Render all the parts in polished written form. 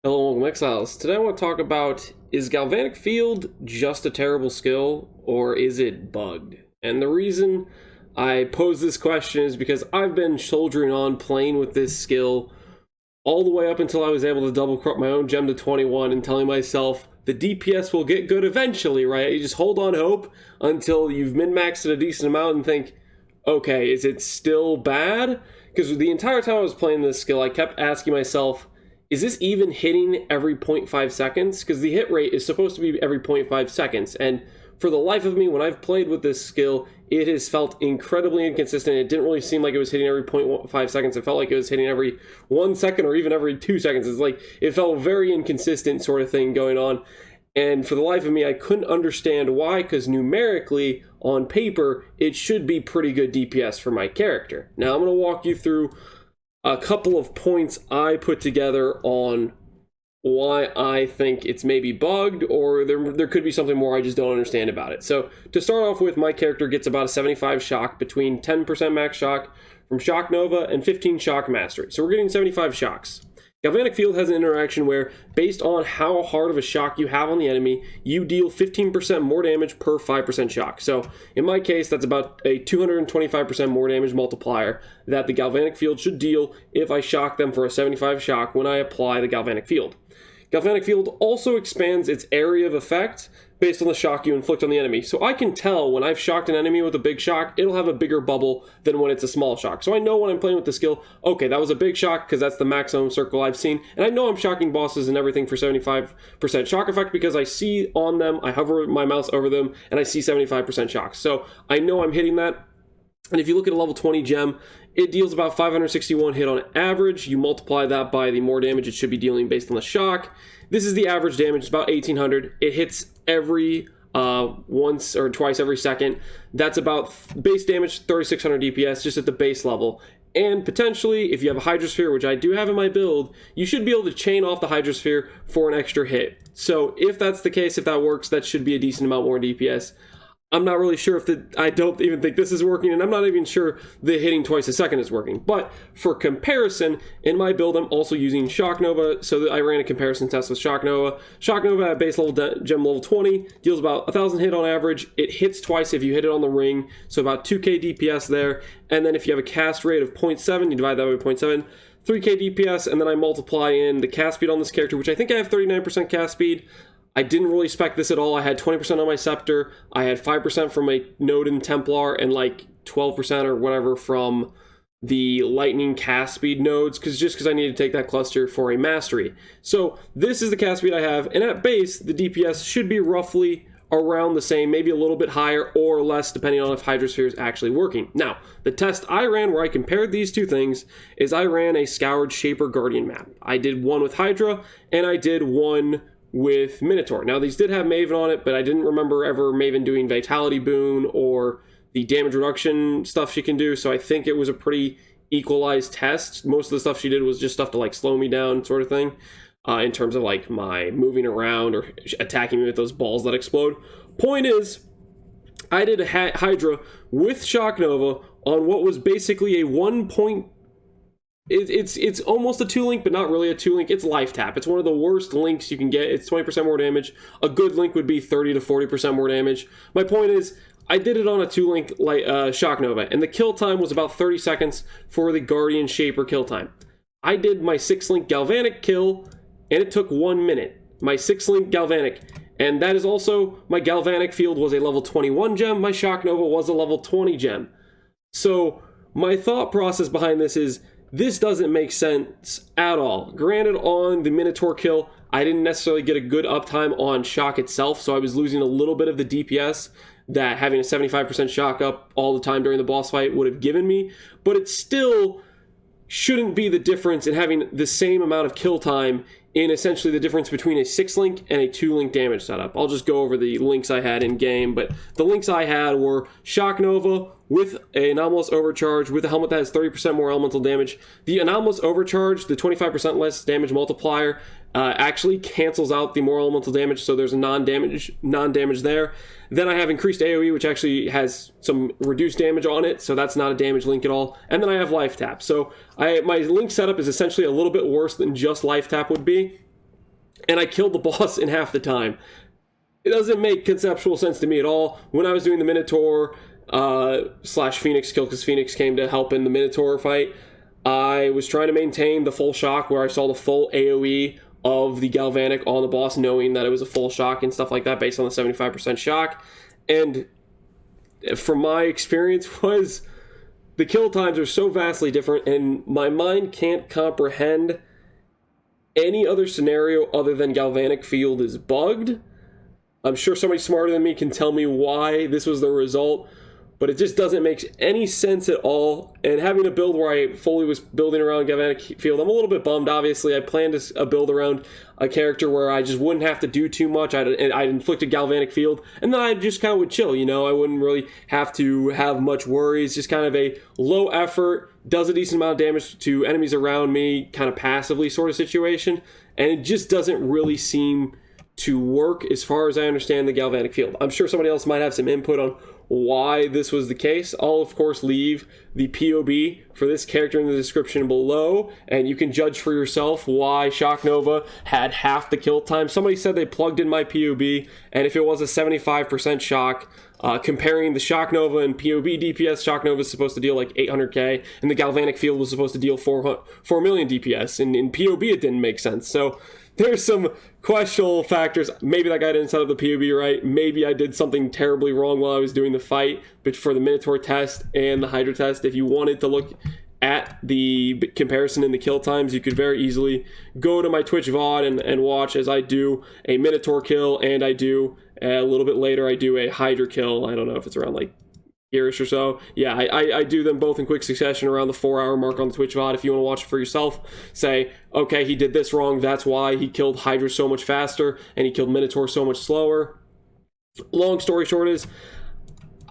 Hello, welcome Exiles. Today I want to talk about, is Galvanic Field just a terrible skill, or is it bugged? And the reason I pose this question is because I've been soldiering on playing with this skill all the way up until I was able to double crop my own gem to 21 and telling myself the DPS will get good eventually, right? You just hold on hope until you've min-maxed it a decent amount and think, okay, is it still bad? Because the entire time I was playing this skill, I kept asking myself, is this even hitting every 0.5 seconds? Because the hit rate is supposed to be every 0.5 seconds. And for the life of me, when I've played with this skill, it has felt incredibly inconsistent. It didn't really seem like it was hitting every 0.5 seconds. It felt like it was hitting every 1 second or even every 2 seconds. It's like, it felt very inconsistent sort of thing going on. And for the life of me, I couldn't understand why, because numerically, on paper, it should be pretty good DPS for my character. Now, I'm going to walk you through a couple of points I put together on why I think it's maybe bugged, or there could be something more I just don't understand about it. So to start off with, my character gets about a 75 shock, between 10% max shock from Shock Nova and 15 shock mastery. So we're getting 75 shocks. Galvanic Field has an interaction where, based on how hard of a shock you have on the enemy, you deal 15% more damage per 5% shock. So, in my case, that's about a 225% more damage multiplier that the Galvanic Field should deal if I shock them for a 75 shock when I apply the Galvanic Field. Galvanic Field also expands its area of effect based on the shock you inflict on the enemy. So I can tell when I've shocked an enemy with a big shock, it'll have a bigger bubble than when it's a small shock. So I know when I'm playing with the skill, okay, that was a big shock because that's the maximum circle I've seen. And I know I'm shocking bosses and everything for 75% shock effect because I see on them, I hover my mouse over them, and I see 75% shock. So I know I'm hitting that. And if you look at a level 20 gem, it deals about 561 hit on average. You multiply that by the more damage it should be dealing based on the shock. This is the average damage, it's about 1800. It hits every once or twice every second. That's about base damage 3600 DPS just at the base level. And potentially, if you have a Hydrosphere, which I do have in my build, you should be able to chain off the Hydrosphere for an extra hit. So if that's the case, if that works, that should be a decent amount more DPS. I'm not really sure I don't even think this is working, and I'm not even sure the hitting twice a second is working. But for comparison, in my build, I'm also using Shock Nova, so that I ran a comparison test with Shock Nova. Shock Nova at base level gem level 20 deals about 1,000 hit on average. It hits twice if you hit it on the ring, so about 2k DPS there. And then if you have a cast rate of 0.7, you divide that by 0.7, 3k DPS, and then I multiply in the cast speed on this character, which I think I have 39% cast speed. I didn't really spec this at all. I had 20% on my Scepter, I had 5% from a node in Templar, and like 12% or whatever from the Lightning cast speed nodes, because I need to take that cluster for a Mastery. So this is the cast speed I have, and at base, the DPS should be roughly around the same, maybe a little bit higher or less, depending on if Hydrosphere is actually working. Now, the test I ran where I compared these two things is I ran a Scoured Shaper Guardian map. I did one with Hydra, and I did one with Minotaur. Now, these did have Maven on it, but I didn't remember ever Maven doing Vitality Boon or the damage reduction stuff she can do, so I think it was a pretty equalized test. Most of the stuff she did was just stuff to like slow me down sort of thing, in terms of like my moving around or attacking me with those balls that explode. Point is, I did a Hydra with Shock Nova on what was basically a 1 point. It's almost a 2-link, but not really a 2-link. It's Life Tap. It's one of the worst links you can get. It's 20% more damage. A good link would be 30 to 40% more damage. My point is, I did it on a 2-link Shock Nova, and the kill time was about 30 seconds for the Guardian Shaper kill time. I did my 6-link Galvanic kill, and it took 1 minute. My 6-link Galvanic. And that is also, my Galvanic Field was a level 21 gem. My Shock Nova was a level 20 gem. So my thought process behind this is, this doesn't make sense at all. Granted, on the Minotaur kill, I didn't necessarily get a good uptime on shock itself, so I was losing a little bit of the DPS that having a 75% shock up all the time during the boss fight would have given me, but it still shouldn't be the difference in having the same amount of kill time in essentially the difference between a 6-link and a 2-link damage setup. I'll just go over the links I had in game, but the links I had were Shock Nova with an Anomalous Overcharge, with a helmet that has 30% more elemental damage. The Anomalous Overcharge, the 25% less damage multiplier, actually cancels out the more elemental damage, so there's a non-damage there. Then I have increased AoE, which actually has some reduced damage on it, so that's not a damage link at all. And then I have Life Tap. So my link setup is essentially a little bit worse than just Life Tap would be. and I killed the boss in half the time. It doesn't make conceptual sense to me at all. When I was doing the Minotaur slash Phoenix kill, because Phoenix came to help in the Minotaur fight, I was trying to maintain the full shock where I saw the full AoE of the Galvanic on the boss, knowing that it was a full shock and stuff like that based on the 75% shock. And from my experience was the kill times are so vastly different, and my mind can't comprehend any other scenario other than Galvanic Field is bugged. I'm sure somebody smarter than me can tell me why this was the result, but it just doesn't make any sense at all. And having a build where I fully was building around Galvanic Field, I'm a little bit bummed. Obviously, I planned a build around a character where I just wouldn't have to do too much. I'd inflicted Galvanic Field, and then I just kind of would chill, you know? I wouldn't really have to have much worries, just kind of a low effort, does a decent amount of damage to enemies around me, kind of passively sort of situation, and it just doesn't really seem to work as far as I understand the Galvanic Field. I'm sure somebody else might have some input on why this was the case. I'll of course leave the POB for this character in the description below, and you can judge for yourself why Shock Nova had half the kill time. Somebody said they plugged in my POB, and if it was a 75% shock, comparing the Shock Nova and POB DPS, Shock Nova is supposed to deal like 800k, and the Galvanic Field was supposed to deal 4 million DPS, and in POB it didn't make sense. So there's some questionable factors. Maybe that guy didn't set up the POB right. Maybe I did something terribly wrong while I was doing the fight, but for the Minotaur test and the Hydra test, if you wanted to look at the comparison in the kill times, you could very easily go to my Twitch VOD and watch as I do a Minotaur kill, and I do a little bit later, I do a Hydra kill. I don't know if it's around like here-ish or so. Yeah, I do them both in quick succession around the 4-hour mark on the Twitch VOD. If you want to watch it for yourself, say, okay, he did this wrong, that's why he killed Hydra so much faster, and he killed Minotaur so much slower. Long story short is,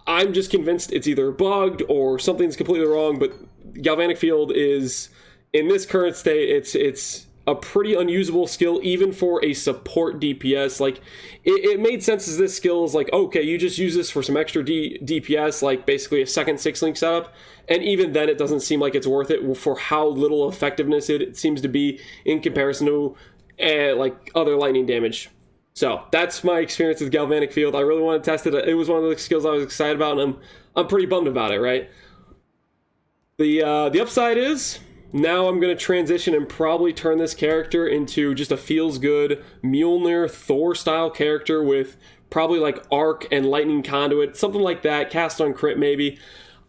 I'm just convinced it's either bugged or something's completely wrong, but Galvanic Field is, in this current state, it's a pretty unusable skill, even for a support DPS. Like, it made sense as this skill is like, okay, you just use this for some extra DPS, like basically a second 6-link setup, and even then it doesn't seem like it's worth it for how little effectiveness it seems to be in comparison to like other lightning damage. So that's my experience with Galvanic Field. I really want to test it. It was one of the skills I was excited about, and I'm pretty bummed about it, right? The upside is, now I'm going to transition and probably turn this character into just a feels-good Mjolnir Thor-style character with probably like Arc and Lightning Conduit, something like that, cast on crit maybe.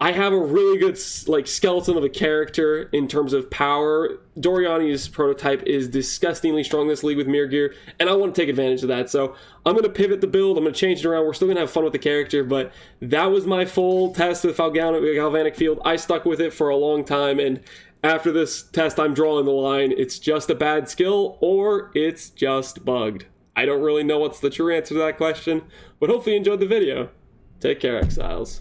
I have a really good like skeleton of a character in terms of power. Doriani's prototype is disgustingly strong in this league with Mirror Gear, and I want to take advantage of that. So I'm going to pivot the build. I'm going to change it around. We're still going to have fun with the character, but that was my full test with Galvanic Field. I stuck with it for a long time, and after this test, I'm drawing the line. It's just a bad skill, or it's just bugged. I don't really know what's the true answer to that question, but hopefully you enjoyed the video. Take care, Exiles.